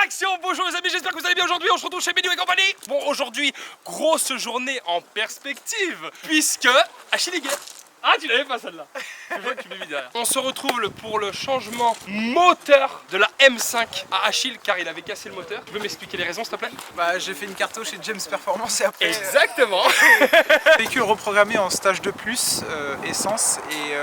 Action! Bonjour les amis, j'espère que vous allez bien aujourd'hui, on se retrouve chez Béliou et compagnie. Bon, aujourd'hui, grosse journée en perspective, puisque Achille est gay. Ah, tu l'avais pas celle-là. Je vois que tu m'as mis derrière. On se retrouve pour le changement moteur de la M5 à Achille, car il avait cassé le moteur. Tu peux m'expliquer les raisons, s'il te plaît? Bah, j'ai fait une carto chez James Performance et après... Exactement. Véhicule reprogrammé en stage de plus, essence, et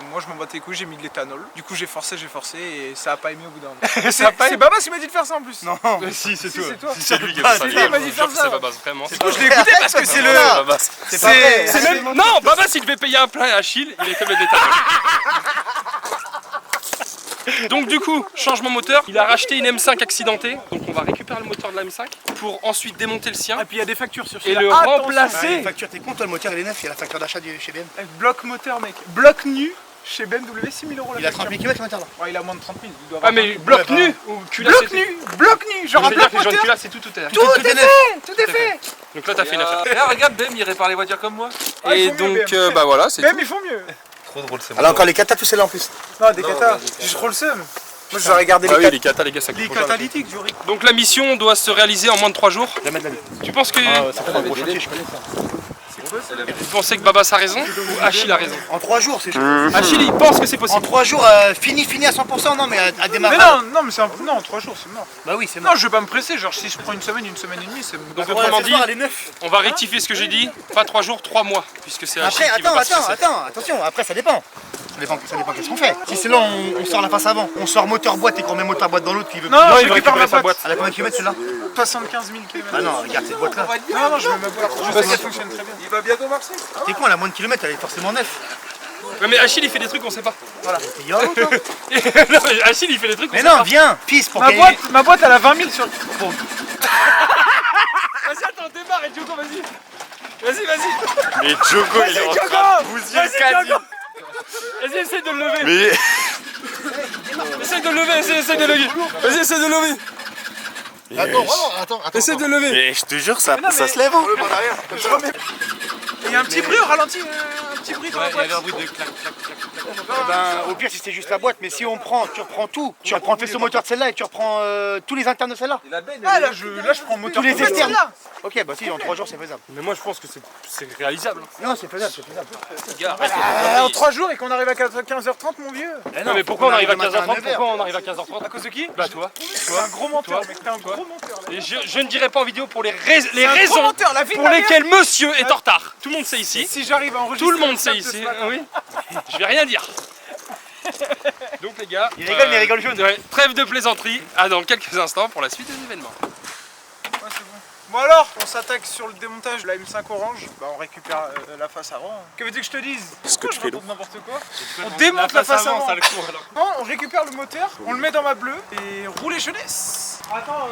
moi je m'en battais les couilles, j'ai mis de l'éthanol. Du coup j'ai forcé et ça a pas aimé au bout d'un moment. C'est Babas qui m'a dit de faire ça en plus. Non. Si, c'est toi. c'est toi. C'est lui qui a fait ça. Il m'a dit de faire ça. C'est Babas, vraiment. Du coup je l'ai écouté parce que c'est le... C'est pas vrai. C'est même... Non, Babas, il devait payer un plein à Achille, il est comme le détail. Donc du coup, changement moteur, il a racheté une M5 accidentée, donc on va récupérer le moteur de la M5 pour ensuite démonter le sien Et puis il y a des factures sur et celui-là. le Attention. remplacer. La facture, t'es con, toi, le moteur il est neuf, il y a la facture d'achat chez BM. Bloc moteur mec, bloc nu chez BMW, 6 000 € la Il a facture. 30 000 km le moteur là. Ouais, il a moins de 30 000, il doit Ah avoir mais 30 000. bloc Ouais, nu ou culasse? Bloc nu, genre Je un veux dire bloc que les gens de moteur. culasse c'est tout à l'heure. Tout est fait, tout est fait. Donc là t'as fait une affaire. Ah, regarde, Bem, il répare les voitures comme moi. Ah, ils Et font mieux, donc BM. bah voilà, c'est Même tout. ils font mieux. Trop drôle, c'est Elle a encore les catas, tout celle-là en plus. Non, des catas, je roule le seum. Moi j'aurais gardé Ah oui, les les catas les gars ça coûte. catalytiques, j'aurais... Donc la mission doit se réaliser en moins de 3 jours. Jamais de la vie. Tu penses que Ça fait un gros chantier, je connais ça. vous pensez que Babas a raison ou Achille a raison? En 3 jours, c'est Achille il pense que c'est En possible. 3 jours, fini à 100%, non, mais à démarrer. Mais non, mais c'est un... Non, 3 jours, c'est mort. Bah oui, c'est mort. Non, je vais pas me presser, genre si je prends une semaine et demie, c'est... Donc Ouais, autrement ce dit, soir, elle est neuf. on va rectifier ce que j'ai dit, pas 3 jours, 3 mois, puisque c'est Achille Après, qui va pas se casser. attention, après ça dépend. Ça dépend qu'est-ce qu'on fait. Si c'est là, on sort la face avant, on sort moteur boîte et qu'on met moteur boîte dans l'autre qui veut. Non, Non, je il va récupère récupérer ma sa boîte. boîte. Elle a combien de kilomètres celle-là? 75 000 km. Bah non, regarde cette boîte là. Non, je mets ma boîte. Je sais qu'elle fonctionne très bien. Il va bientôt marcher. T'es con, elle a moins de kilomètres, elle est forcément neuf. Ouais, mais Achille il fait des trucs qu'on sait pas. Voilà. T'es yolo, toi. Non, mais Achille il fait des trucs qu'on Mais sait non, pas. viens, pisse pour Ma gagner. boîte, elle a 20 000 sur... Bon. Vas-y, attends, démarre et Diogo, vas-y. Vas-y. Mais Diogo, il est en Diogo, train de bousiller le caddie. Vas-y, essaye de le lever. Mais Essaye de le lever, essaye de le lever. Vas-y, essaye de le lever. Attends, vraiment, attends. Essaye de le lever. Mais je te jure, ça non, mais- se lève. Hein. Il y a un petit bruit au ralenti, un petit bruit dans la boîte. bruit de clac, clac, clac. Eh ben, au pire, si c'est juste la boîte, mais si on prend, tu reprends tout. Tu reprends le faisceau moteur de celle-là et tu reprends tous les internes de celle-là. Ah, là, je prends moteur Tous les complet, externes. là. Ok, bah si, en 3 jours, c'est faisable. Mais moi je pense que c'est réalisable. Non, c'est faisable, c'est faisable. Les gars, arrête. En 3 jours et qu'on arrive à 15h30, mon vieux. Non, mais pourquoi on arrive à 15h30? Pourquoi on arrive à 15h30? À cause de qui? Bah toi. C'est un gros menteur, mec. T'es un gros menteur. là. Et je ne dirai pas en vidéo pour les C'est un gros raisons menteur, la vie de pour ma mère. lesquelles monsieur est en retard. Tout le monde sait ici. Si j'arrive à enregistrer... Tout le monde sait le snap de ici. ce matin. Oui. Je vais rien dire. Donc les gars, Il rigole, mais il rigole jaune. ouais, trêve de plaisanterie. À dans quelques instants pour la suite des événements. Ouais, c'est bon. Bon alors, on s'attaque sur le démontage de la M5 orange. Bah on récupère la face avant. Que veux-tu que je te dise? Ce que tu fais, raconte n'importe quoi. On démonte la face avant. ça le cours alors. Non, on récupère le moteur, on le met dans ma bleue et roulez jeunesse. Attends,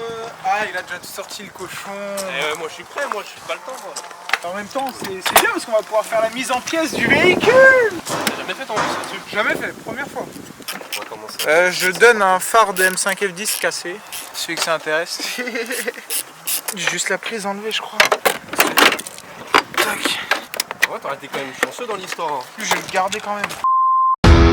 ah il a déjà sorti le cochon. Moi je suis prêt, moi je suis pas le temps. Moi. En même temps, c'est bien parce qu'on va pouvoir faire la mise en pièces du véhicule. T'as jamais fait ton ce truc? Jamais fait, première fois. On va commencer. Je donne un phare de M5 F10 cassé, celui que ça intéresse. Juste la prise enlevée, je crois. Tac. Ouais, t'aurais été quand même chanceux dans l'histoire. Hein. Je vais le garder quand même.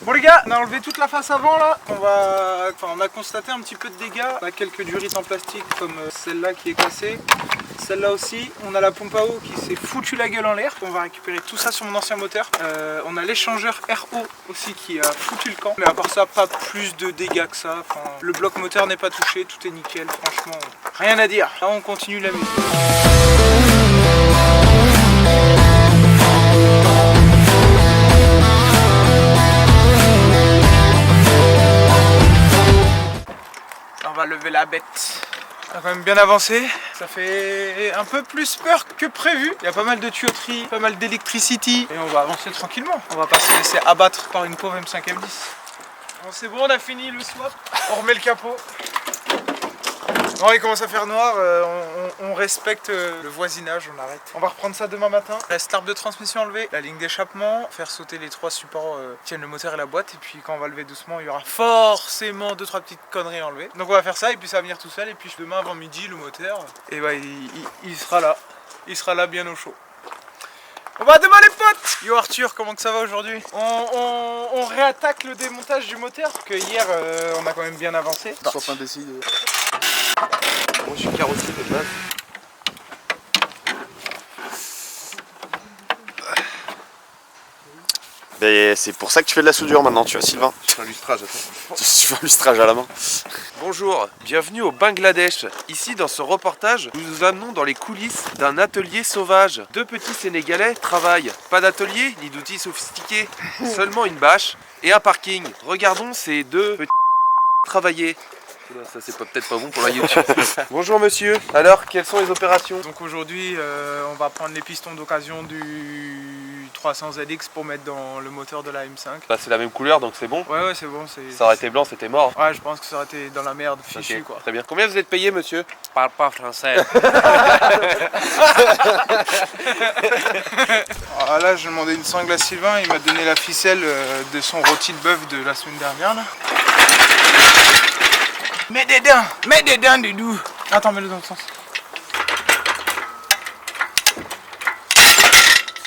Bon les gars, on a enlevé toute la face avant là. On a constaté un petit peu de dégâts. On a quelques durites en plastique comme celle-là qui est cassée. Celle-là aussi. On a la pompe à eau qui s'est foutu la gueule en l'air. On va récupérer tout ça sur mon ancien moteur. On a l'échangeur RO aussi qui a foutu le camp. Mais à part ça, pas plus de dégâts que ça. Enfin, le bloc moteur n'est pas touché, tout est nickel. Franchement, rien à dire. Là on continue la musique. On va lever la bête. On a quand même bien avancé. Ça fait un peu plus peur que prévu. Il y a pas mal de tuyauterie, pas mal d'électricité. Et on va avancer tranquillement. On va pas se laisser abattre par une pauvre M5 F10. Bon, c'est bon, on a fini le swap. On remet le capot. Non, il commence à faire noir, on respecte le voisinage, on arrête. On va reprendre ça demain matin. Reste l'arbre de transmission enlevé, la ligne d'échappement, faire sauter les 3 supports qui tiennent le moteur et la boîte. Et puis quand on va lever doucement, il y aura forcément 2-3 petites conneries à enlever. Donc on va faire ça et puis ça va venir tout seul. Et puis demain avant midi, le moteur, et bah, il sera là. Il sera là bien au chaud. On va demain les potes. Yo Arthur, comment que ça va aujourd'hui? On réattaque le démontage du moteur, parce que hier on a quand même bien avancé. Sauf indécis. Moi je suis carrossier de base. Mais c'est pour ça que tu fais de la soudure maintenant, tu vois Sylvain. Je fais un lustrage, attends. Tu fais un lustrage à la main. Bonjour, bienvenue au Bangladesh. Ici dans ce reportage, nous nous amenons dans les coulisses d'un atelier sauvage. 2 petits Sénégalais travaillent. Pas d'atelier ni d'outils sophistiqués, seulement une bâche et un parking. Regardons ces 2 petits travailler. Oula, ça c'est peut-être pas bon pour la YouTube. Bonjour monsieur, alors quelles sont les opérations? Donc aujourd'hui on va prendre les pistons d'occasion du 300ZX pour mettre dans le moteur de la M5. Bah, c'est la même couleur donc c'est bon. Ouais c'est bon. Ça aurait été blanc, c'était mort. Ouais, je pense que ça aurait été dans la merde, fichu Ok, quoi. très bien. Combien vous êtes payé monsieur? Je parle pas français. Ah, là j'ai demandé une sangle à Sylvain, il m'a donné la ficelle de son rôti de bœuf de la semaine dernière là. Mets des dents Doudou. Attends, mets-le dans le sens.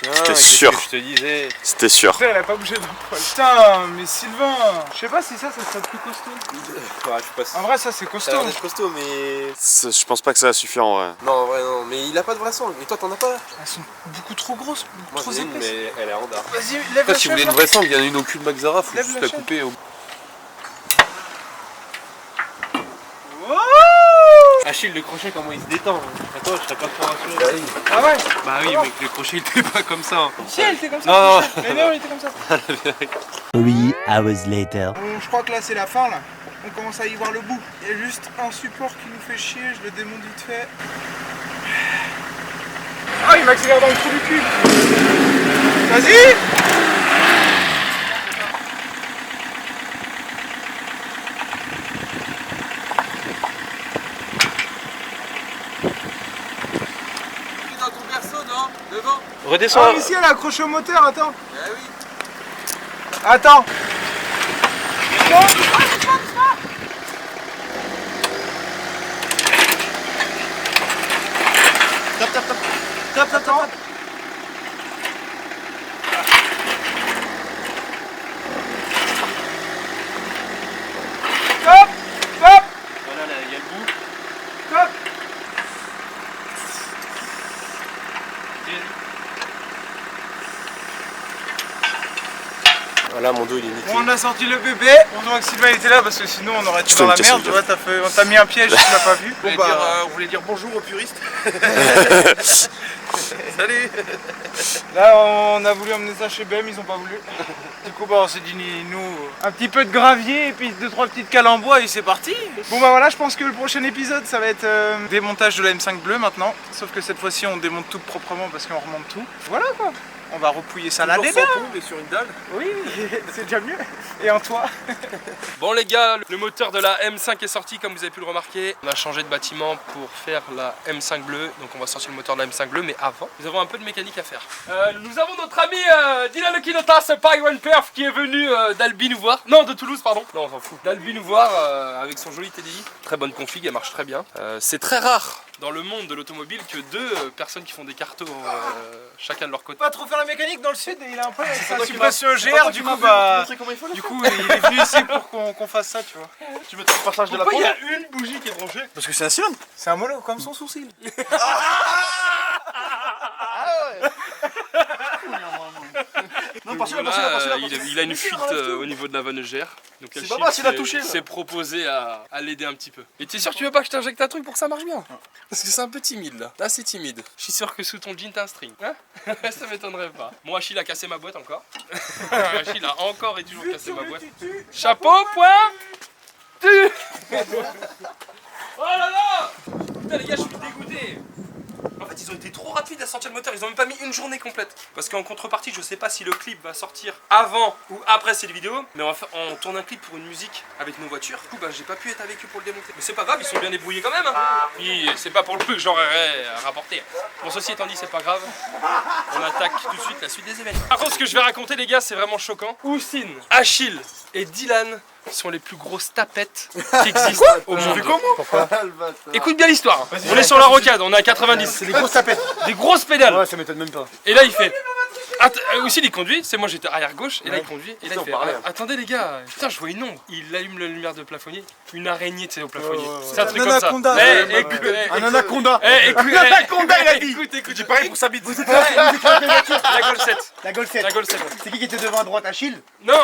C'était sûr. Je te disais. C'était sûr. Putain, elle a pas bougé d'un poil. Putain, mais Sylvain, je sais pas si ça serait plus costaud. Ouais, je passe. En vrai, ça c'est Ça a costaud. l'air d'être costaôt, mais. Je pense pas que ça va suffire en vrai. Non, en vrai, non. Mais il a pas de vraie sangle. Et toi, t'en as pas? Elles sont beaucoup trop grosses, Moi, trop j'en ai une, épaisses. mais elle est en dard. Vas-y, lève Après, la si vous voulez chaîne. une vraie sangle, il y en a une au cul de Maxara, faut Lève juste la la chaîne. couper. Achille, le crochet, comment il se détend? Attends, je serais pas trop rassuré. Ah ouais. Bah oui, mais le crochet, il était pas comme ça. Si, elle était comme ça. Non, non. Mais non, il était comme ça. 3 hours later. Bon, je crois que là c'est la fin là. On commence à y voir le bout. Il y a juste un support qui nous fait chier, je le démonte vite fait. Ah, il m'accélère dans le trou du cul. Vas-y. Dans ton berceau, non? Devant. Ah, Redescends. mais si elle est accrochée au moteur, attends. Attends. Top, attends. Top, top, Voilà, là, il y a le bout. top. Voilà, mon dos, il est nickel. Bon, on a sorti le bébé. Heureusement que Sylvain était là parce que sinon on aurait été Je te dans la le merde. casse, Tu vois, on t'a mis un piège, tu l'as pas vu. Bon, Bon, bah, on voulait dire bonjour aux puristes. Salut. là on a voulu emmener ça chez BM, ils ont pas voulu. Du coup bah on s'est dit nous un petit peu de gravier et puis 2-3 petites cales en bois et c'est parti. Bon bah voilà, je pense que le prochain épisode ça va être démontage de la M5 bleue maintenant. Sauf que cette fois-ci on démonte tout proprement parce qu'on remonte tout. Voilà quoi. On va repouiller ça là Toujours déjà. sans pompe et sur une dalle. Oui, c'est déjà mieux. Et en toi? Bon les gars, le moteur de la M5 est sorti comme vous avez pu le remarquer. On a changé de bâtiment pour faire la M5 bleue. Donc on va sortir le moteur de la M5 bleue, mais avant, nous avons un peu de mécanique à faire. Nous avons notre ami Dylan Le Kinotas Pyron Perf qui est venu d'Albi nous voir. Non, de Toulouse, pardon. Non, on s'en fout. D'Albi nous voir avec son joli TDI. Très bonne config, elle marche très bien. C'est très rare dans le monde de l'automobile que 2 personnes qui font des cartos chacun de leur côté. Pas trop faire la mécanique dans le sud et il a un problème avec sa toi qui suppression m'as- GR du coup bah... comment il faut Du coup il est venu ici pour qu'on fasse ça tu vois. Tu veux le passage de la Pourquoi il y pompe? a une bougie qui est branchée? Parce que c'est un cylindre. C'est un mono comme son sourcil. Non, par-ci, là, Il a une fuite au niveau de la vanne EGR. Donc C'est Achille pas mal, s'il a touché, là. s'est proposé à l'aider un petit peu. Et t'es sûr que tu veux pas que je t'injecte un truc pour que ça marche bien? Parce que c'est un peu timide là, assez timide. Je suis sûr que sous ton jean t'as un string. Hein? Ça m'étonnerait pas. Moi Achille a cassé ma boîte encore. Achille a encore et toujours cassé ma boîte. Chapeau, point, tu. Oh là là. Putain les gars, je suis dégoûté. En fait fait ils ont été trop rapides à sortir le moteur, ils ont même pas mis une journée complète. Parce qu'en contrepartie, je sais pas si le clip va sortir avant ou après cette vidéo, mais on tourne un clip pour une musique avec nos voitures. Du coup bah j'ai pas pu être avec eux pour le démonter. Mais c'est pas grave, ils sont bien débrouillés quand même. Hein. Puis c'est pas pour le peu que j'aurais rapporté. Bon ceci étant dit, c'est pas grave. On attaque tout de suite la suite des événements. Par contre ce que je vais raconter les gars, c'est vraiment choquant. Houssine, Achille et Dylan sont les plus grosses tapettes qui existent au monde. Écoute bien l'histoire. On est sur la rocade, on est à 90. C'est des grosses tapettes. Des grosses pédales. Ouais, ça m'étonne même pas. Et là il fait. Aussi il conduit, c'est moi j'étais arrière gauche et là il conduit et là il fait attendez les gars, putain je vois une ombre. Il allume la lumière de plafonnier, une araignée tu sais au plafonnier. C'est un truc comme ça. Un anaconda. Un anaconda il a dit. Écoute, J'ai pareil pour sa bite. la Golsette. La Golsette. La Golsette. C'est qui était devant à droite, Achille? Non,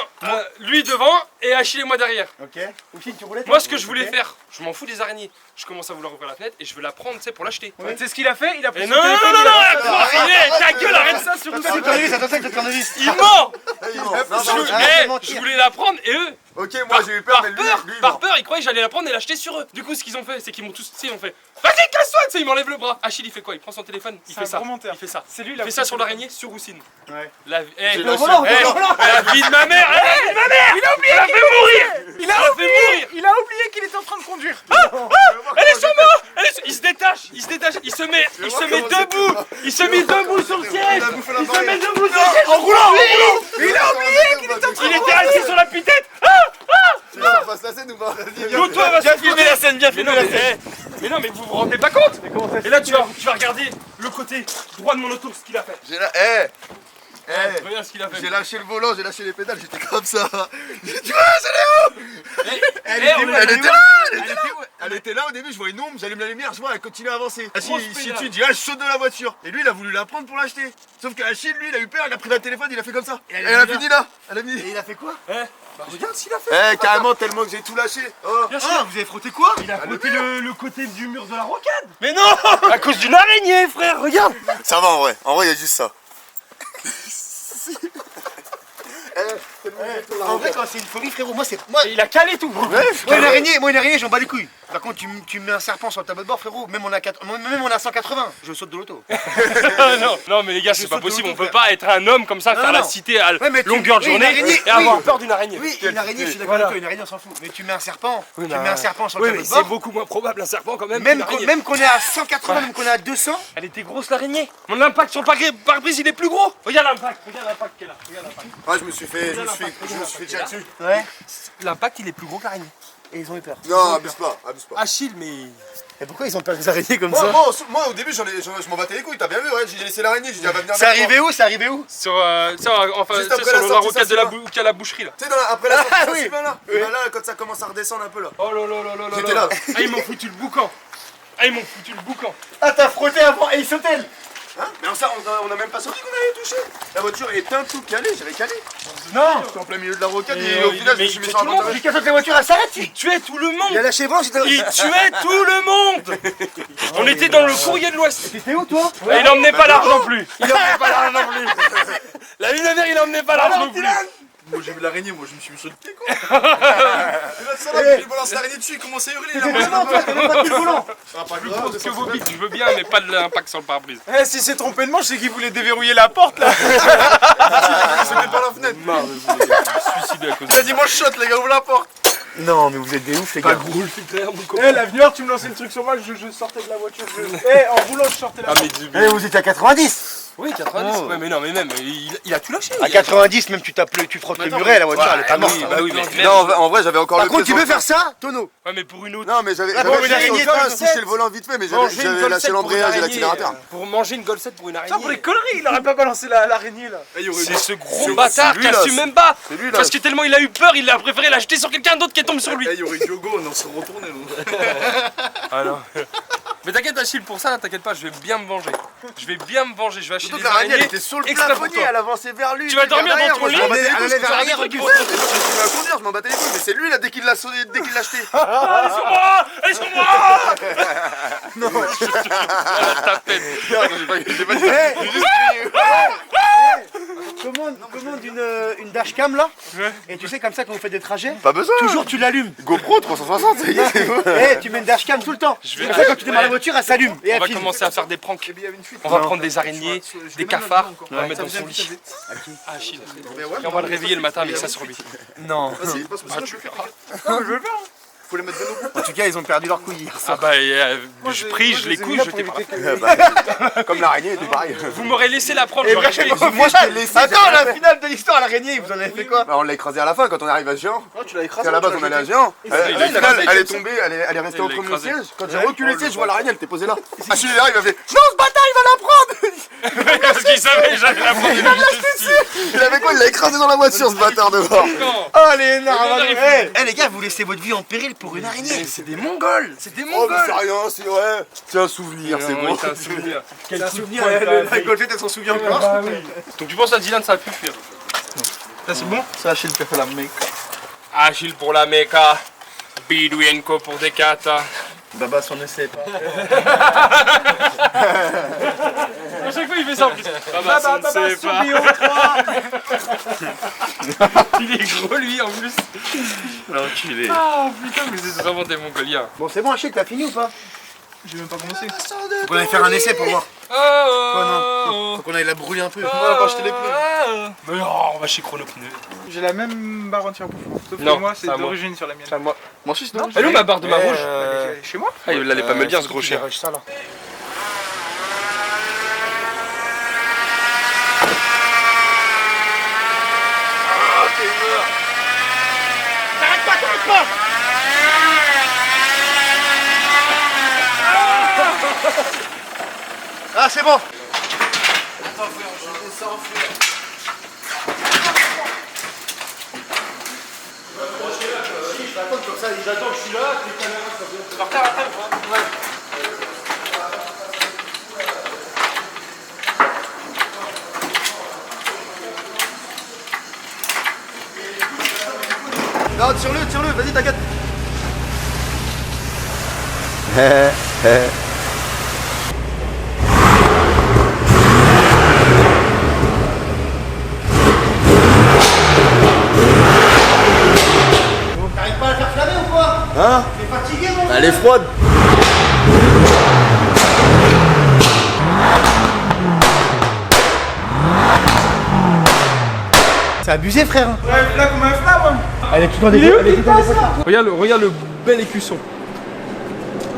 lui devant et Achille et moi derrière. Ok. Oussine, tu roulais? Moi ce que je voulais faire, je m'en fous des araignées. Je commence à vouloir ouvrir la fenêtre et je veux la prendre tu sais pour l'acheter. Tu sais ce qu'il a fait? Il a pris Et son non, téléphone, non, il a- non, ta gueule, arrête ça sur Attention, tournevis, attention, tournevis. Il ment. Arrête de mentir. Je voulais la prendre et eux, Ok, moi j'ai eu peur, mais lui, par peur, ils croyaient que j'allais la prendre et l'acheter sur eux. Du coup, ce qu'ils ont fait, c'est qu'ils m'ont tous, tu sais, ils ont fait vas-y, casse-toi, tu sais, ils m'enlèvent le bras. Achille, il fait quoi? Il prend son téléphone, il C'est fait un ça. gros menteur. Il fait ça. C'est lui Il là. fait ça sur l'araignée, sur Houssine. Ouais. La vie de volant, la vie de ma mère, la vie de ma mère. Il a oublié, il a fait mourir. Il a fait mourir. Il a oublié qu'il était en train de conduire. Elle est sur moi. Il se détache, il se met debout. Il se met debout sur le siège. Il se met debout sur le siège. En roulant. Il a oublié qu'il était en train Il était assis sur la pitette. Tu veux qu'on fasse la scène ou pas? Donc toi, vas filmer la scène, bien filmer la scène. Mais non, mais vous vous rendez pas compte. Et là, tu vas regarder le côté droit de mon auto, ce qu'il a fait. J'ai là, Regarde ce qu'il a fait. j'ai lâché le volant, j'ai lâché les pédales, j'étais comme ça. Tu vois, Elle elle était là au début, je vois une ombre, j'allume la lumière, je vois, elle continue à avancer. Achille, Grosse il pédale. situe, il dit, ah, je saute de la voiture. Et lui, il a voulu la prendre pour l'acheter. Sauf qu'Achille, lui, il a eu peur, il a pris le téléphone, il a fait comme ça. Et elle a fini là. Elle a mis. Et il a fait quoi? Regarde ce qu'il a fait. Carrément, tellement que j'ai tout lâché. Oh. Bien sûr. Ah, vous avez frotté quoi? Il a frotté le côté du mur de la rocade. Mais non. À cause d'une araignée, frère, regarde. Ça va en vrai, il y a juste ça. En vrai, quand c'est une folie, frérot, moi c'est. Moi, Et il a calé tout. moi une araignée, j'en bats les couilles. Par contre, tu me mets un serpent sur le tableau de bord, frérot, même on a 180, je saute de l'auto. non, mais les gars, c'est pas possible. On peut pas être un homme comme ça, Non, faire la non. cité à Ouais, mais tu- longueur de oui, une journée araignée, et avoir oui. peur d'une araignée. Oui, une araignée, je suis d'accord avec toi, une araignée, on s'en fout. Mais tu mets un serpent, Oui, tu mais mets un serpent sur le Oui, tableau mais de c'est bord. beaucoup moins probable un serpent quand même. Même qu'une qu'on araignée. même qu'on est à 180, même qu'on est à 200. Elle était grosse l'araignée. Mon impact sur le pare-brise il est plus gros. Regarde l'impact qu'il est là. Regarde l'impact. Ah, je me suis fait tirer dessus. Ouais. L'impact il est plus gros que l'araignée. Et ils ont eu peur. Non, abuse pas. Achille, mais. Et pourquoi ils ont peur des araignées comme Moi, au début, je m'en battais les couilles, t'as bien vu, ouais, j'ai laissé l'araignée, j'ai dit, elle va venir. C'est arrivé où? C'est arrivé où? Sur, enfin, Juste tu sais, après sur la la sortie, rocade ça, de la c'est où qu'il y a la boucherie là. Tu sais, après la sortie, Ah, ça, oui. c'est bien là. Et ben là, quand ça commence à redescendre un peu là. Oh là là là là là. J'étais là. Ah, ils m'ont foutu le boucan. Ah, t'as frotté avant et il sautait. Hein? Mais ça, on a même pas senti qu'on allait toucher. La voiture est un tout calée, j'avais calé. Non. J'étais en plein milieu de la rocade Mais, et au final, je mais me suis il mis fait sur tout un le monde. pantalon. Jusqu'à ce que la voiture elle s'arrête. Il tuait tout le monde. Il a lâché branche. Il tuait tout le monde. On était dans le courrier de l'Ouest. T'étais où toi? Et il emmenait pas l'argent non plus. Il emmenait pas l'argent non plus. La vie de mère, il emmenait pas l'argent non plus. Moi j'ai vu l'araignée, moi je me suis mis sur le pied quoi. Et là, ça va, il balance l'araignée dessus, il commence à hurler. T'étais devant toi, t'as même pas pris le volant. Ah, pas Plus grave, grosse que vos bites, je veux bien, mais pas de l'impact sur le pare-brise. Eh, si c'est trompé de manche, c'est qu'il voulait déverrouiller la porte là. c'était par la fenêtre. Suicidé à cause Il a dit, moi je shot, les gars, ouvre la porte. Non, mais vous êtes des ouf, les gars. gros le filtre, mon copain. Eh, l'avenir, tu me lançais le truc sur moi, je sortais de la voiture. Eh, en roulant, je sortais la Ah, voiture. mais Eh, vous étiez à 90. oui, 90. Ouais, mais non, mais même, il a tout lâché. À 90, même tu frottes le muret, la voiture elle est pas morte. Bah oui, mais Non, en vrai, j'avais encore Par le contre, pied tu sur veux le faire ça, Tono? Ouais, mais pour une autre. Non, mais j'avais Ah, bon, une araignée, touché Golset. le volant vite fait, mais Manger une j'avais lâché golsette pour une l'embrayage et araignée. l'accélérateur. Pour manger une golsette pour une Ça, pour araignée. les conneries, il aurait pas balancé l'araignée là. C'est ce gros bâtard qui assume même pas. C'est lui là. Parce que tellement il a eu peur, il a préféré l'acheter sur quelqu'un d'autre qui tombe sur lui. Il y aurait Diogo, on en serait retourné. Ah non. Mais t'inquiète Achille, pour ça, t'inquiète pas, je vais bien me venger. Je vais acheter Surtout des que l'araignée, elle araignées était sur le exprès pour plafonnier, toi. elle avançait vers lui. Tu vas dormir dans ton lit. Elle allait vers l'arrière, Ouais, recule. mais moi, je me suis mis à conduire, je m'en battais les couilles, mais c'est lui là, dès qu'il l'a sonné, dès qu'il l'a acheté. Allez sur moi. Non, La tapette. j'ai pas dit. J'ai juste crié. Commande une dashcam là. Et tu sais, comme ça, quand vous faites des trajets, Pas besoin. toujours tu l'allumes. GoPro 360, ça y est, c'est bon. Et tu mets une dashcam tout le temps. Comme ça, quand tu démarres la voiture, elle s'allume. Et On elle va filme. commencer à faire des pranks. On va prendre des araignées, des cafards, on va mettre dans son lit. Ah, Achille. Et on va le réveiller le matin avec ça sur lui. Non. Bah, tu verras. Faut les mettre de nous. En tout cas, ils ont perdu leur couille. Ah bah, je prie, je les couille, je t'ai pas. Comme l'araignée, était pareil. Vous m'aurez laissé la prendre, j'aurais fait. Moi, je t'ai laissé. Attends, la finale de l'histoire, l'araignée, vous en avez fait quoi? Bah, on l'a écrasé à la fin quand on arrive à Géant. Non, tu l'as écrasé. C'est à la base, on allait à Géant. il a Au final, écrasé elle est comme tombée, elle est restée Il l'a entre nos écrasé. sièges. Quand j'ai reculé le siège, je vois l'araignée, elle était posée là. Achille est là, il m'a fait non, ce bâtard, il va la prendre. Parce qu'il savait que j'allais la prendre. Il avait quoi? Il l'a écrasé dans la voiture, ce bâtard dehors. Oh les Non, Eh les gars, vous laissez votre vie en péril pour une araignée. c'est des Mongols. C'est des Oh, Mongols. mais c'est rien, c'est vrai. C'est un souvenir, c'est bon. C'est un souvenir. C'est un souvenir. La golfette, elle s'en souvient encore. Donc tu penses à Dylan, ça a pu fuir? Ça, c'est bon? C'est Achille qui a fait la mec. Achille pour la Mecca, Bidouenko pour des katas. Baba, son essai pas. À chaque fois il fait ça en plus. Baba, ça ne sait pas. Il est gros lui en plus. L'enculé. Ah putain, mais c'est vraiment des Mongoliens. Bon, c'est bon, Achille, t'as fini ou pas? J'ai même pas commencé. Faut qu'on aille faire un essai pour voir. Oh, Faut qu'on aille la brûler un peu. on va pas acheter les pneus. Mais non, on va chez Chrono Pneus. J'ai la même barre anti-bouffon. Sauf Non, que moi, c'est c'est à moi. d'origine sur la mienne. C'est à moi. Moi aussi, non. Elle est où ma barre de ma rouge? Elle est chez moi? Ah, il allait pas me bien ce gros chien. Ça là. Ah, c'est bon. Non, tire-le, vas-y, t'inquiète. T'arrives pas à la faire flammer ou quoi? Hein? T'es fatigué, mon Elle est froide. C'est abusé, frère. Ouais, là, comme un flamme. Elle est tout dans des Regarde le bel écusson.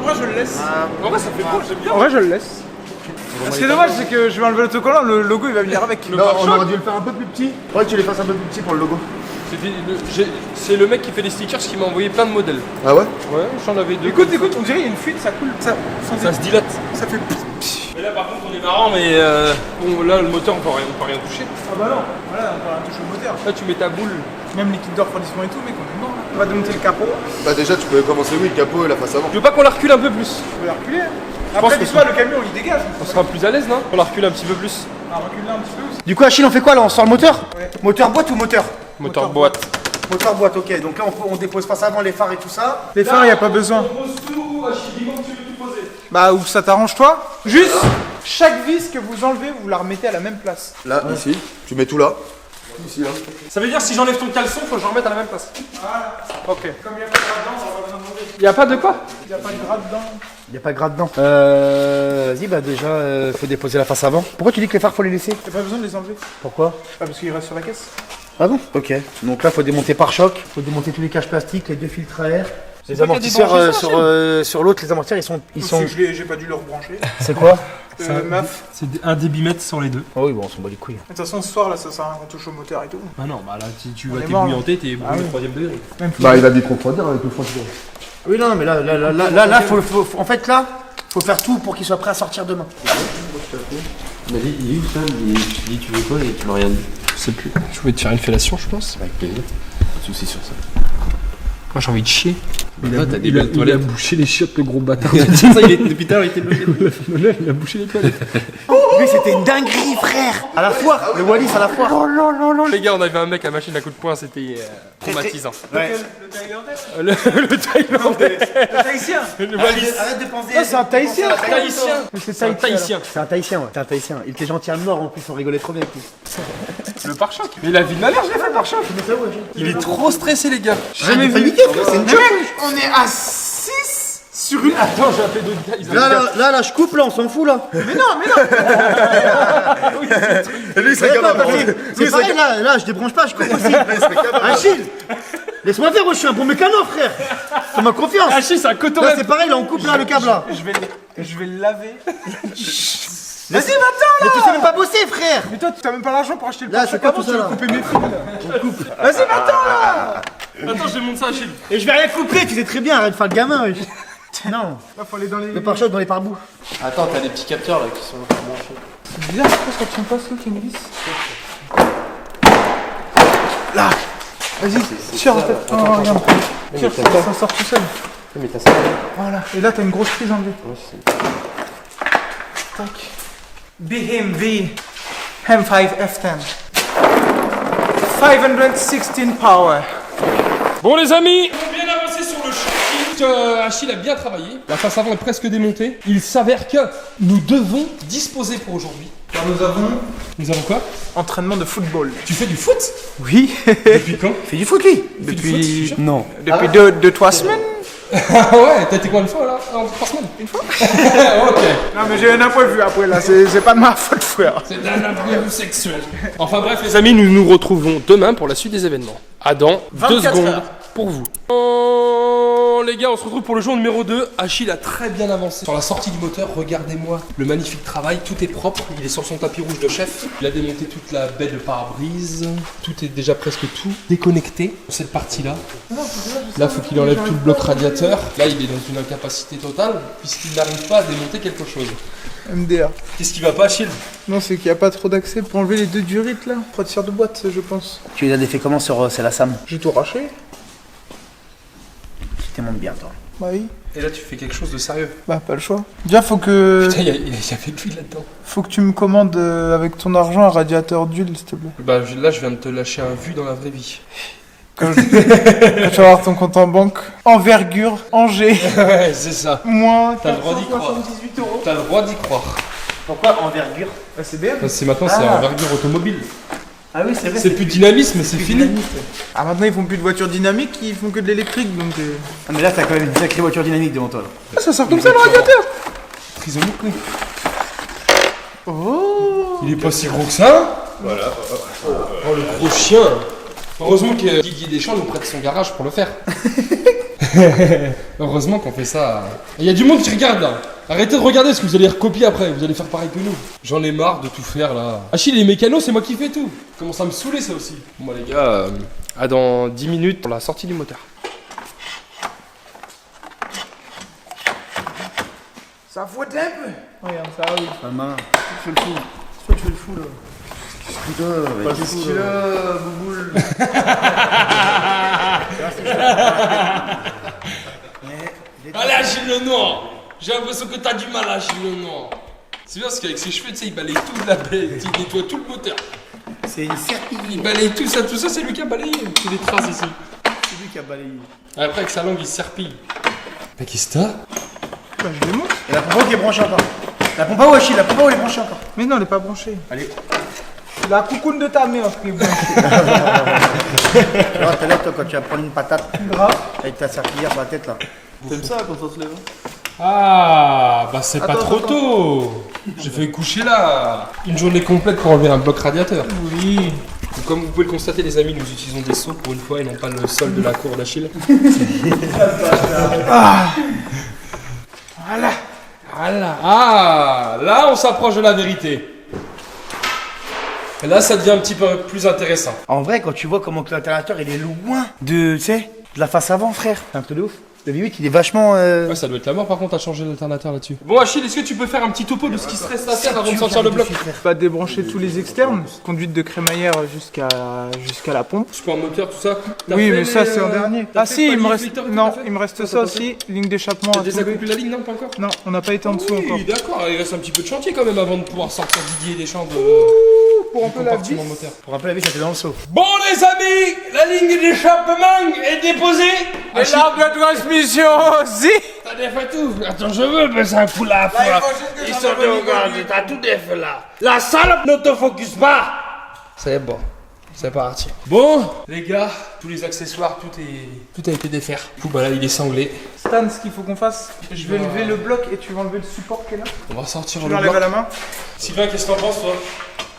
En vrai, je le laisse. En vrai, ça fait beau, j'aime bien. En vrai, je le laisse. Ce qui est dommage, c'est que je vais enlever l'autocollant, le logo il va venir avec. Non, on aurait dû le faire un peu plus petit. Ouais, tu les fasses un peu plus petit pour le logo. C'est le mec qui fait les stickers qui m'a envoyé plein de modèles. Ah ouais? Ouais, j'en avais deux. Écoute, on dirait qu'il y a une fuite, ça coule. Ça Ça se dilate. ça fait. Mais là par contre on est marrant mais bon là le moteur on peut rien toucher. Ah bah non, voilà, on va toucher au moteur. Là tu mets ta boule. Même les kits de refroidissement et tout, mec, on est mort là. On va démonter le capot, Bah déjà tu peux commencer oui le capot et la face avant. Tu veux pas qu'on la recule un peu plus? on peut la reculer. pense Après, que dis-toi, le camion il dégage. On sera plus à l'aise non? On la recule un petit peu plus. On va reculer un petit peu aussi. Du coup, Achille, on fait quoi là? On sort le moteur? Ouais. Moteur boîte ou moteur? Moteur boîte. Moteur boîte, ok. Donc là, on dépose face avant les phares et tout ça. Les phares, y a pas besoin. pose tout, Achille, dis-moi que tu veux tout poser. Bah, où ça t'arrange toi? Juste, chaque vis que vous enlevez, vous la remettez à la même place. Là, ici, tu mets tout là. Ici là. Ça veut dire si j'enlève ton caleçon, faut que je le remette à la même place. Voilà. Ok. Comme il n'y a pas de gras dedans, on va pas besoin de demander. Y a pas de quoi? Il n'y a pas de gras dedans. Il y a pas de gras dedans. Vas-y, bah déjà, faut déposer la face avant. Pourquoi tu dis que les phares, faut les laisser? T'as pas besoin de les enlever. Pourquoi? Ah, parce qu'ils restent sur la caisse. Ah bon? Ok. Donc là, faut démonter par choc. Faut démonter tous les caches plastiques, les deux filtres à air. Les pas qu'il y a des amortisseurs branchés, sur l'autre, les amortisseurs, ils sont. J'ai pas dû le rebrancher. C'est quoi? MAF. C'est un débitmètre sur les deux. Oh oui, bon, on s'en bat les couilles. De toute façon, ce soir là, ça sert à rien qu'on touche au moteur et tout. Bah non, bah là tu On vas est mort, t'ébouillanter, t'es Ah oui. au 3ème degré. Même Bah il a vite refroidir avec le froid. Oui, non, mais là, en fait, là, faut faire tout pour qu'il soit prêt à sortir demain. Il m'a dit, il est où ça? Je dis, tu veux quoi? Et tu m'as rien dit. Je sais plus. Je voulais te faire une fellation, je pense. Avec plaisir. Pas de soucis sur ça. Moi j'ai envie de chier. Il a bouché les chiottes, le gros bâtard. Depuis tard, il était bloqué. Il a bouché les toilettes. Mais c'était une dinguerie, frère. À la foire, le Wallis à la foire. Oh non, non, non, les gars, on avait un mec à machine à coup de poing, c'était traumatisant. Ouais. Le Thaïlandais. Le Tahitien. Le Wallis. Arrête de penser. Ah, c'est un Tahitien. Tahitien. Mais c'est C'est un Tahitien. C'est un Tahitien, ouais. C'est un Tahitien. Il était gentil à mort en plus, on rigolait trop bien avec lui. Le pare-choc. Mais la vie de ma mère, je l'ai fait le pare-choc. Il est trop stressé, les gars. J'ai jamais vu. Paniqué, frère, c'est une joke. On est à 6 sur une. Attends, j'ai appelé d'autres gars. Ils ont Là, je coupe, là, on s'en fout, là. Mais non. Et lui, c'est Regarde, capable. parce que c'est pareil, là, je débranche pas, je coupe aussi. Achille, laisse-moi faire, moi, je suis un bon mécano, frère. Fais-ma confiance. Achille, c'est un coton. Là, c'est pareil, là, on coupe, là, le câble, là. Je vais le laver. Vas-y, va-t'en, là. Mais tu sais même pas bosser, frère. Mais toi, tu as même pas l'argent pour acheter le Là, pare-choc. c'est pas Comment tout tu ça, veux là. couper mes fils là? Vas-y, va-t'en là. Attends, je démonte ça, Achille. Et je vais rien couper, tu sais très bien, arrête de faire le gamin, wesh. Non, Là, faut aller dans les. le pare-choc dans les pare-bouts. Attends, t'as des petits capteurs là qui sont branchés. C'est bizarre, pourquoi ça tient pas ce qu'il y a une vis? Là. Vas-y, tire en fait. Oh, regarde. Tire, ça sort tout seul. Mais t'as ça. Voilà. Et là, t'as une grosse prise enlevée. Tac. BMW M5 F10. 516 power. Bon, les amis, on vient d'avancer sur le chantier. Achille a bien travaillé. La face avant est presque démontée. Il s'avère que nous devons disposer pour aujourd'hui. Alors, nous avons Nous avons quoi? entraînement de football. Tu fais du foot? Oui. Depuis quand? Fais du foot, lui. Depuis Non. depuis 2-3 semaines. Ah ouais, t'as été combien de fois là? En 3 semaines? Une fois? Ok. Non, mais j'ai un imprévu après là. C'est pas de ma faute, frère. C'est un imprévu sexuel. Enfin bref, les amis, nous nous retrouvons demain pour la suite des événements. À dans 2 secondes heures. pour vous. Oh, les gars, on se retrouve pour le jour numéro 2. Achille a très bien avancé. Sur la sortie du moteur, regardez-moi le magnifique travail. Tout est propre. Il est sur son tapis rouge de chef. Il a démonté toute la baie de pare-brise. Tout est déjà presque tout déconnecté. Cette partie-là. Là, faut qu'il enlève tout le bloc radiateur. Là, il est dans une incapacité totale puisqu'il n'arrive pas à démonter quelque chose. MDR. Qu'est-ce qui va pas, Achille? Non, c'est qu'il n'y a pas trop d'accès pour enlever les 2 durites là. 3 tiers de boîte, je pense. Tu les as défaits comment sur c'est la Sam? J'ai tout raché. Tu t'aimes bien, toi. Bah oui. Et là, tu fais quelque chose de sérieux. Bah, pas le choix. Déjà, faut que Putain, il y avait de l'huile là-dedans. tu me commandes avec ton argent un radiateur d'huile, s'il te plaît. Bah là, je viens de te lâcher un vu dans la vraie vie. Quand tu vas avoir ton compte en banque, envergure, Angers, Ouais, c'est ça. moins T'as le droit d'y croire. 478 €. T'as le droit d'y croire. Pourquoi envergure? Bah, c'est bien. C'est maintenant, c'est envergure automobile. Ah oui, c'est vrai. C'est plus dynamisme, c'est fini. Ah, maintenant, ils font plus de voitures dynamiques, ils font que de l'électrique, donc... Ah, mais là, t'as quand même une sacrée voiture dynamique devant toi, là. Ah, ça sort comme ça, le radiateur. Prisonique, oui. Oh. Il est pas si gros que ça. Voilà. Oh, le gros chien. Heureusement que Didier Deschamps nous prête son garage pour le faire. Heureusement qu'on fait ça. Il y a du monde qui regarde là. Arrêtez de regarder parce que vous allez recopier après. Vous allez faire pareil que nous. J'en ai marre de tout faire là. Achille, les mécanos, c'est moi qui fais tout. Commence à me saouler ça aussi. Bon, les gars, à dans 10 minutes pour la sortie du moteur. Ça fout un peu. Regarde, ça arrive. Ah, maman, tu fais le fou. Pourquoi tu fais le fou, là? Putain, qu'est-ce qu'il a, bouboule? Allez, Achille le Noir. J'ai l'impression que t'as du mal, Achille le Noir. C'est bien parce qu'avec ses cheveux, tu sais, il balaye toute la baie, il nettoie tout le moteur. C'est une serpillière. Il balaye tout ça, c'est lui qui a balayé. C'est des traces ici. C'est lui qui a balayé. Après, avec sa langue, il se serpille. Mais qu'est-ce que t'as? Bah, je démonte. Et la pompe qui est branchée encore. La pompe à eau, Achille, la pompe à eau elle est branchée encore. Mais non, elle est pas branchée. Allez. La coucoune de ta mère qui est branchée. Tu vois, tout à l'heure, toi, quand tu vas prendre une patate Grave. avec ta serpillière sur la tête, là. T'aimes ça quand on se lève? Ah, bah c'est pas Attends, trop tôt. J'ai fait coucher là une journée complète pour enlever un bloc radiateur. Oui. Donc, comme vous pouvez le constater, les amis, nous utilisons des seaux pour une fois et non pas le sol de la cour d'Achille. Voilà. Voilà. Ah, là, on s'approche de la vérité. Et là, ça devient un petit peu plus intéressant. En vrai, quand tu vois comment que l'interlateur il est loin de, tu sais, de la face avant, frère. C'est un truc de ouf. Le V8 il est vachement. Ouais, ça doit être la mort par contre à changer l'alternateur là-dessus. Bon, Achille, est-ce que tu peux faire un petit topo de ce qui se reste à faire avant de sortir le bloc? Pas débrancher tous les externes. Conduite de crémaillère jusqu'à la pompe. Support moteur, tout ça. T'as Oui, fait mais ça les, c'est en dernier. t'as Ah fait si, il me palier reste. filter, tout Non, à fait il me reste T'as ça pas aussi. Ligne d'échappement T'as à déjà tomber. coupé la ligne, non, pas encore? Non, on n'a pas été en dessous encore. Oui, d'accord, il reste un petit peu de chantier quand même avant de pouvoir sortir Didier Deschamps de. Pour un peu la vis. compartiment moteur. Pour rappeler la vie, ça fait dans le seau. Bon les amis, la ligne d'échappement est déposée. Et l'arbre de transmission aussi. T'as défait tout. Attends, je veux passer un coup là. Ils sont de regarder, t'as tout défait là. La salle ne te focus pas. C'est bon. C'est parti. Bon, les gars, tous les accessoires, tout a été défait. Du coup, bah là, il est sanglé. Stan, ce qu'il faut qu'on fasse, je vais lever le bloc et tu vas enlever le support qui est là. On va sortir Tu le l'enlèves bloc. à la main. Sylvain, qu'est-ce que t'en penses, toi?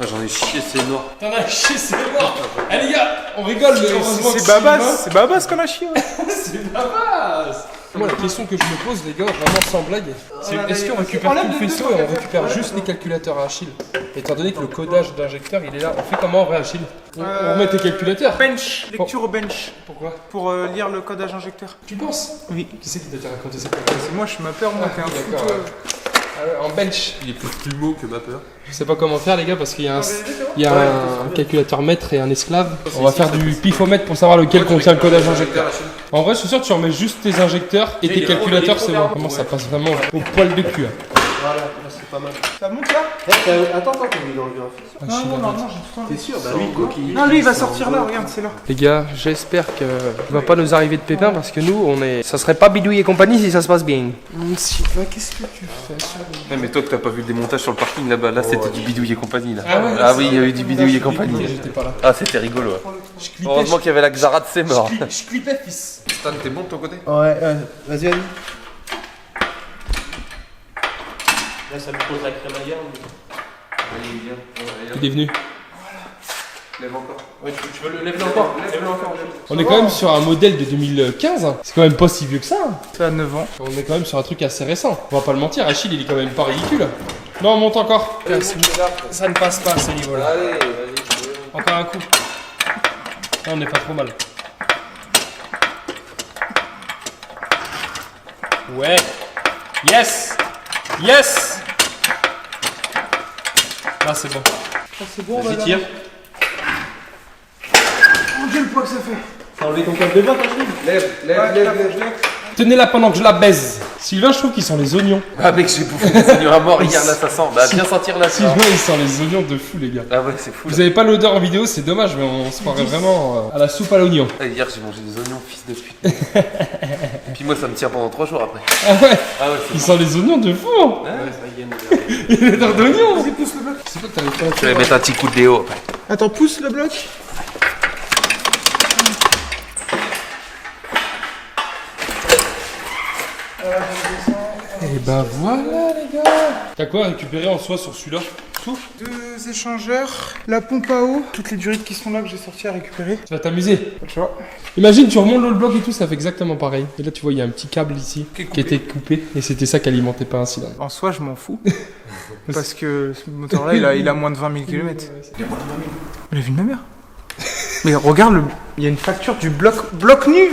J'en ai chié, c'est noir. T'en as chié, c'est mort. Eh les gars, on rigole, mais heureusement que C'est Babas, c'est Babas qu'on a chié. Ouais. C'est Babas. Moi, la question que je me pose, les gars, vraiment sans blague, c'est est-ce qu'on récupère tout le faisceau et on récupère juste les calculateurs à Achille? Étant donné que le codage d'injecteur, il est là, on fait comment en vrai, Achille? On remet tes calculateurs. Bench, lecture au bench. Pourquoi? Pour lire le codage injecteur. Tu penses? Oui. Qui c'est qui t'a raconté ça? C'est moi, je m'appelle moi, t'es un D'accord. fouteux. Ah ouais, en bench. Il est plus plumeau que ma peur. Je sais pas comment faire les gars parce qu'il y a un calculateur maître et un esclave. On va faire du pifomètre pour savoir lequel contient le codage injecteur. En vrai, je suis sûr que tu remets juste tes injecteurs et tes calculateurs, c'est bon. Comment ça passe vraiment au poil de cul. Voilà, c'est pas mal. Ça monte là? Attends, il enlevé un fils. Non, j'ai tout enlevé. T'es sûr? Bah oui, coquille. Non, lui il va sortir là, regarde, c'est là. Les gars, j'espère que va pas nous arriver de pépin parce que nous, ça serait pas Bidouille et compagnie si ça se passe bien. Sylvain, qu'est-ce que tu fais sur Ouais, mais toi que t'as pas vu le démontage sur le parking là-bas, là c'était du bidouille et compagnie là. Ah ouais, Ah oui, il y a eu du bidouille et compagnie. J'étais pas là. Ah, c'était rigolo. Ouais. Je clippais, Heureusement qu'il y avait la Xarade, c'est mort. je clippais, fils. Stan, t'es bon de ton côté? Ouais, vas-y. Là, ça me pose la crème ailleurs. Il est venu. Lève encore. Ouais, tu veux le lève-le encore. Lève-le encore. On est quand même sur un modèle de 2015. Hein. C'est quand même pas si vieux que ça. Hein. Ça a 9 ans. On est quand même sur un truc assez récent. On va pas le mentir, Achille il est quand même pas ridicule. Non, on monte encore. Ça ne passe pas à ce niveau-là. Allez, vas-y. Encore un coup. Là, on est pas trop mal. Ouais. Yes. Yes. Là, c'est bon. C'est bon, Vas-y, tire. Mon dieu, le poids que ça fait. T'as enlevé ton câble de bloc, Achille? Lève. Tenez-la pendant que je la baise. Sylvain, je trouve qu'il sent les oignons. Ah mec, j'ai bouffé des oignons à mort hier, là ça sent. Bah bien sentir là ça. Sylvain, il sent les oignons de fou, les gars. Ah ouais, c'est fou. Vous avez pas l'odeur en vidéo, c'est dommage, mais on se croirait vraiment à la soupe à l'oignon. Ah, hier j'ai mangé des oignons, fils de pute. Puis moi ça me tient pendant 3 jours après. Ah ouais, Ah ouais, il sent les oignons de fou. Ouais, ça y est, Il a l'odeur d'oignon. Vas-y, pousse le bloc. C'est quoi que t'avais fait? Je vais mettre un petit coup de déo après. Attends, pousse le bloc. Et ben voilà les gars. T'as quoi à récupérer en soi sur celui-là? Tout? 2 échangeurs, la pompe à eau, toutes les durites qui sont là que j'ai sorti à récupérer. Tu vas t'amuser. Pas de choix. Imagine, tu remontes le bloc et tout, ça fait exactement pareil. Et là, tu vois, il y a un petit câble ici qui était coupé. Et c'était ça qui alimentait pas un cylindre. En soi, je m'en fous. Parce que ce moteur-là, il a moins de 20 000 km. La vie de ma mère. Mais regarde, il y a une facture du bloc nu.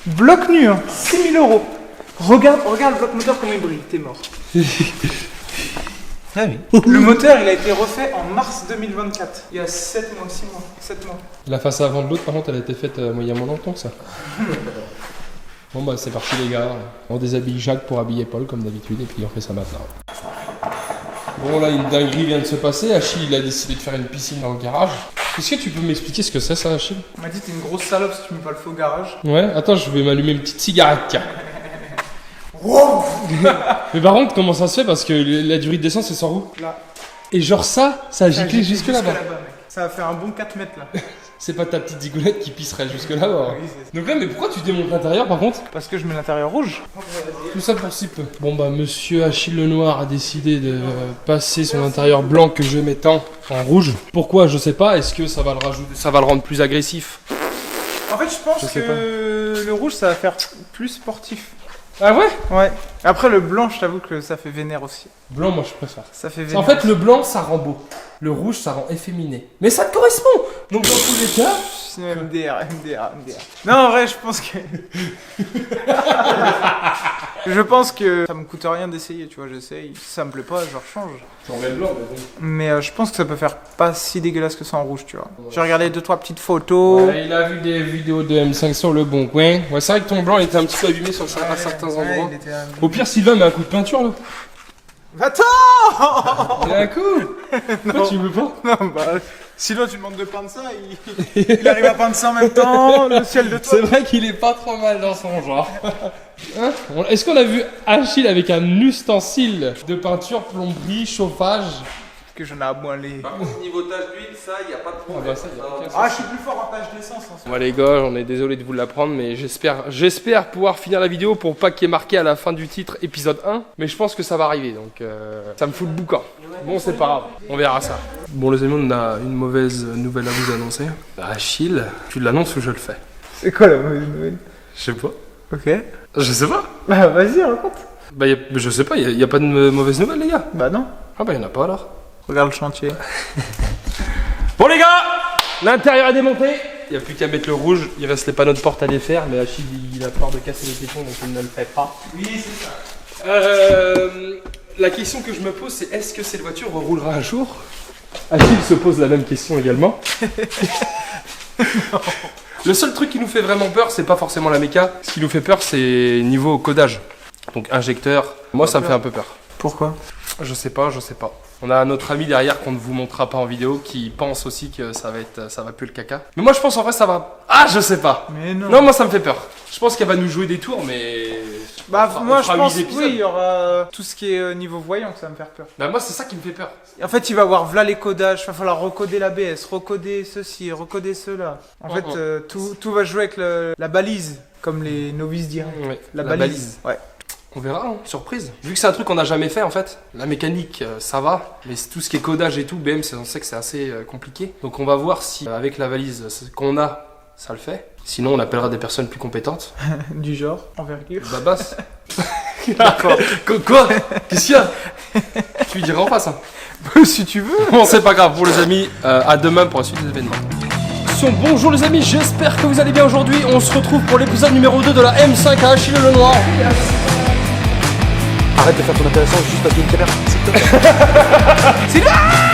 Bloc nu, hein. 6 000 €. Regarde le bloc moteur comme il brille, t'es mort. Ah oui. Le moteur, il a été refait en mars 2024. Il y a 7 mois, 6 mois, 7 mois. La face avant de l'autre, par contre, elle a été faite moyennement longtemps, ça. Bon bah c'est parti les gars. On déshabille Jacques pour habiller Paul comme d'habitude et puis on fait ça maintenant. Bon là une dinguerie vient de se passer. Achille il a décidé de faire une piscine dans le garage. Est-ce que tu peux m'expliquer ce que c'est ça, Achille? On m'a dit t'es une grosse salope si tu mets pas le feu au garage. Ouais, attends, je vais m'allumer une petite cigarette, tiens. Wow. Mais par contre, comment ça se fait? Parce que la durée d'essence, elle sort où? Là. Et genre ça a giclé jusque là-bas. mec. Ça va faire un bon 4 mètres là. C'est pas ta petite zigounette qui pisserait jusque là-bas. Oui, c'est ça. Donc là, mais pourquoi tu démontes l'intérieur par contre? Parce que je mets l'intérieur rouge. Tout ça pour si peu. Bon bah, monsieur Achille Lenoir a décidé de passer son intérieur blanc que je mets tant en rouge. Pourquoi? Je sais pas. Est-ce que ça va le rajouter, ça va le rendre plus agressif? En fait, je pense Je sais que le rouge, ça va faire plus sportif. Ah ouais? Ouais. Après, le blanc, je t'avoue que ça fait vénère aussi. Blanc, moi je préfère. Ça fait vénère. En fait, le blanc, ça rend beau. Le rouge, ça rend efféminé. Mais ça te correspond. Donc dans tous les cas... MDR. Non, en vrai, je pense que... je pense que ça me coûte rien d'essayer, tu vois, j'essaye. Si ça me plaît pas, je rechange. J'enlève blanc, mais bon. Mais je pense que ça peut faire pas si dégueulasse que ça en rouge, tu vois. J'ai regardé 2-3 petites photos. Ouais, il a vu des vidéos de M5 sur le bon coin. Ouais, c'est vrai que ton blanc il était un petit peu abîmé sur à certains endroits. Au pire, Sylvain met un coup de peinture là. Attends. Il a un coup. Pourquoi tu veux pas? Non, bah... Sinon, tu demandes de peindre ça, il arrive à peindre ça en même temps, le ciel de toi. C'est vrai qu'il est pas trop mal dans son genre. Hein? Est-ce qu'on a vu Achille avec un ustensile de peinture, plomberie, chauffage? que j'en ai à moins les. Par contre, niveau tâche d'huile, ça, il n'y a pas de problème. Ah, je suis plus fort en tâche d'essence en ce Bon les gars, on est désolé de vous l'apprendre, mais j'espère pouvoir finir la vidéo pour pas qu'il y ait marqué à la fin du titre épisode 1. Mais je pense que ça va arriver, donc ça me fout le boucan. Bon, c'est pas grave, on verra ça. Bon les amis, on a une mauvaise nouvelle à vous annoncer. Achille, tu l'annonces ou je le fais? C'est quoi la mauvaise nouvelle? Je sais pas. Ok. Je sais pas. Bah vas-y, raconte. Bah je sais pas, y a pas de mauvaise nouvelle les gars. Bah non. Ah bah y'en a pas alors. Regarde le chantier. Bon les gars, l'intérieur est démonté. Il n'y a plus qu'à mettre le rouge, il reste les panneaux de porte à défaire, mais Achille il a peur de casser les tétons donc il ne le fait pas. Oui, c'est ça. La question que je me pose c'est est-ce que cette voiture roulera un jour? Achille se pose la même question également. Le seul truc qui nous fait vraiment peur c'est pas forcément la méca, ce qui nous fait peur c'est niveau codage. Donc injecteur, moi ça me fait un peu peur. Pourquoi? Je sais pas. On a un autre ami derrière qu'on ne vous montrera pas en vidéo qui pense aussi que ça va puer le caca. Mais moi je pense en vrai ça va. Ah je sais pas. Mais non. Non moi ça me fait peur. Je pense qu'elle va nous jouer des tours mais. Bah On moi je fera pense 8 épisodes. oui, il y aura tout ce qui est niveau voyant que ça va me faire peur. Bah moi c'est ça qui me fait peur. En fait, il va y avoir là les codages, il va falloir recoder l'ABS, recoder ceci, recoder cela. En fait, tout va jouer avec la balise, comme les novices diraient. Ouais, La balise. Ouais. On verra, hein, surprise. Vu que c'est un truc qu'on n'a jamais fait en fait, la mécanique ça va, mais tout ce qui est codage et tout, BM on sait que c'est assez compliqué. Donc on va voir si avec la valise qu'on a, ça le fait. Sinon on appellera des personnes plus compétentes. Du genre, envergure. Babas. Quoi? Qu'est-ce qu'il y a? Tu lui diras en face. Hein. Si tu veux. Bon c'est pas grave, pour les amis, à demain pour la suite des événements. Bonjour les amis, j'espère que vous allez bien aujourd'hui. On se retrouve pour l'épisode numéro 2 de la M5 à Achille Lenoir. Arrête de faire ton intéressant juste parce qu'il y a une caméra. C'est là.